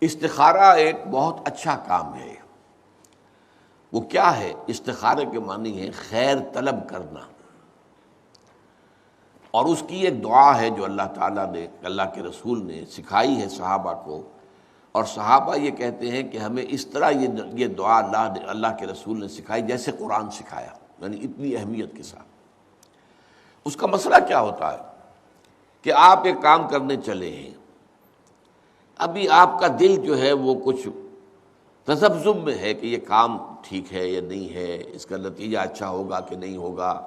استخارہ ایک بہت اچھا کام ہے۔ وہ کیا ہے؟ استخارے کے معنی ہے خیر طلب کرنا، اور اس کی ایک دعا ہے جو اللہ تعالیٰ نے، اللہ کے رسول نے سکھائی ہے صحابہ کو، اور صحابہ یہ کہتے ہیں کہ ہمیں اس طرح یہ دعا اللہ کے رسول نے سکھائی جیسے قرآن سکھایا، یعنی اتنی اہمیت کے ساتھ۔ اس کا مسئلہ کیا ہوتا ہے کہ آپ ایک کام کرنے چلے ہیں، ابھی آپ کا دل جو ہے وہ کچھ تذبذب میں ہے کہ یہ کام ٹھیک ہے یا نہیں ہے، اس کا نتیجہ اچھا ہوگا کہ نہیں ہوگا،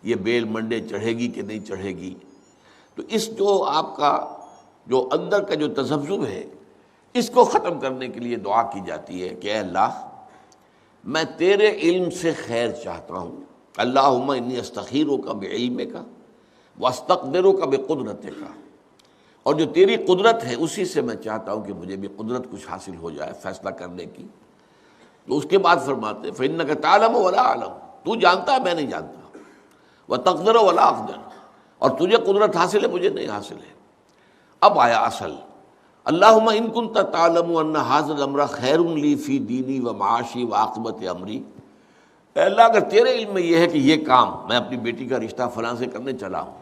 یہ بیل منڈے چڑھے گی کہ نہیں چڑھے گی۔ تو اس جو آپ کا جو اندر کا جو تذبذب ہے، اس کو ختم کرنے کے لیے دعا کی جاتی ہے کہ اے اللہ، میں تیرے علم سے خیر چاہتا ہوں، اللہم انی استخیرک بعلمک واستقدرک بقدرتک، اور جو تیری قدرت ہے اسی سے میں چاہتا ہوں کہ مجھے بھی قدرت کچھ حاصل ہو جائے فیصلہ کرنے کی۔ تو اس کے بعد فرماتے ہیں فإنک تعلم ولا اعلم، تو جانتا ہے میں نہیں جانتا، وتقدر ولا اقدر، اور تجھے قدرت حاصل ہے مجھے نہیں حاصل ہے۔ اب آیا اصل، اللہم ان کنت تعلم ان ھذا الامر خیر لی فی دینی و معاشی و عاقبت امری، اے اللہ اگر تیرے علم میں یہ ہے کہ یہ کام میں اپنی بیٹی کا رشتہ فلاں سے کرنے چلا ہوں،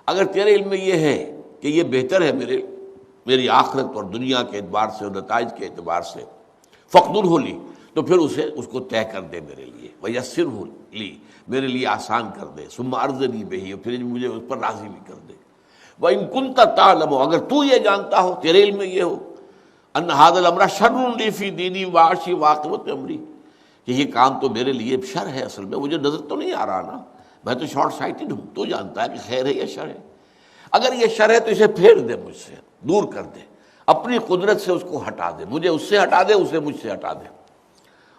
اگر تیرے علم میں یہ ہے کہ یہ بہتر ہے میری آخرت اور دنیا کے اعتبار سے اور نتائج کے اعتبار سے، فقدرہ لی، تو پھر اس کو طے کر دے میرے لیے، ویسرہ لی، میرے لیے آسان کر دے، ثم ارضنی بہ، اور پھر مجھے اس پر راضی بھی کر دے۔ وَإِن كُنتَ تَعْلَمُ، اگر تو یہ جانتا ہو، تیرے علم میں یہ ہو، ان ھذا الامر شر لی فی دینی وعاشی وعاقبۃ امری، کہ یہ کام تو میرے لیے شر ہے، اصل میں مجھے نظر تو نہیں آ رہا نا، میں تو شارٹ سائٹڈ ہوں، تو جانتا ہے کہ خیر ہے یا شر ہے۔ اگر یہ شر ہے تو اسے پھیر دے، مجھ سے دور کر دے، اپنی قدرت سے اس کو ہٹا دے، مجھے اس سے ہٹا دے، اسے مجھ سے ہٹا دے۔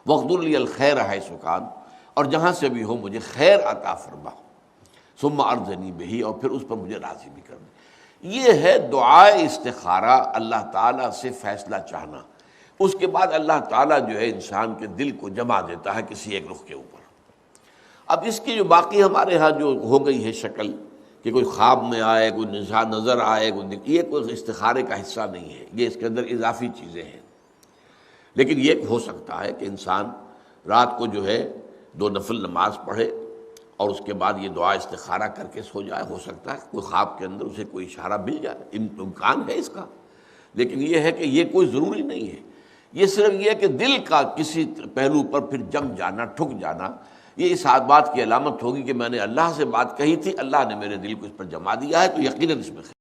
وَاقْدُرْ لِي الْخَيْرَ حَيْثُ كَانَ، اور جہاں سے بھی ہو مجھے خیر عطا فرما، ثُمَّ أَرْضِنِي بِهِ، اور پھر اس پر مجھے راضی بھی کر دے۔ یہ ہے دعائے استخارہ، اللہ تعالیٰ سے فیصلہ چاہنا۔ اس کے بعد اللہ تعالیٰ جو ہے انسان کے دل کو جما دیتا ہے کسی ایک رخ کے اوپر۔ اب اس کی جو باقی ہمارے ہاں جو ہو گئی ہے شکل کہ کوئی خواب میں آئے، کوئی نظر آئے، یہ کوئی استخارے کا حصہ نہیں ہے، یہ اس کے اندر اضافی چیزیں ہیں۔ لیکن یہ ہو سکتا ہے کہ انسان رات کو جو ہے 2 نفل نماز پڑھے اور اس کے بعد یہ دعا استخارہ کر کے سو جائے، ہو سکتا ہے کوئی خواب کے اندر اسے کوئی اشارہ مل جائے، امکان ہے اس کا، لیکن یہ ہے کہ یہ کوئی ضروری نہیں ہے۔ یہ صرف یہ ہے کہ دل کا کسی پہلو پر پھر جم جانا، ٹھک جانا، یہ اس بات کی علامت ہوگی کہ میں نے اللہ سے بات کہی تھی، اللہ نے میرے دل کو اس پر جما دیا ہے، تو یقیناً اس میں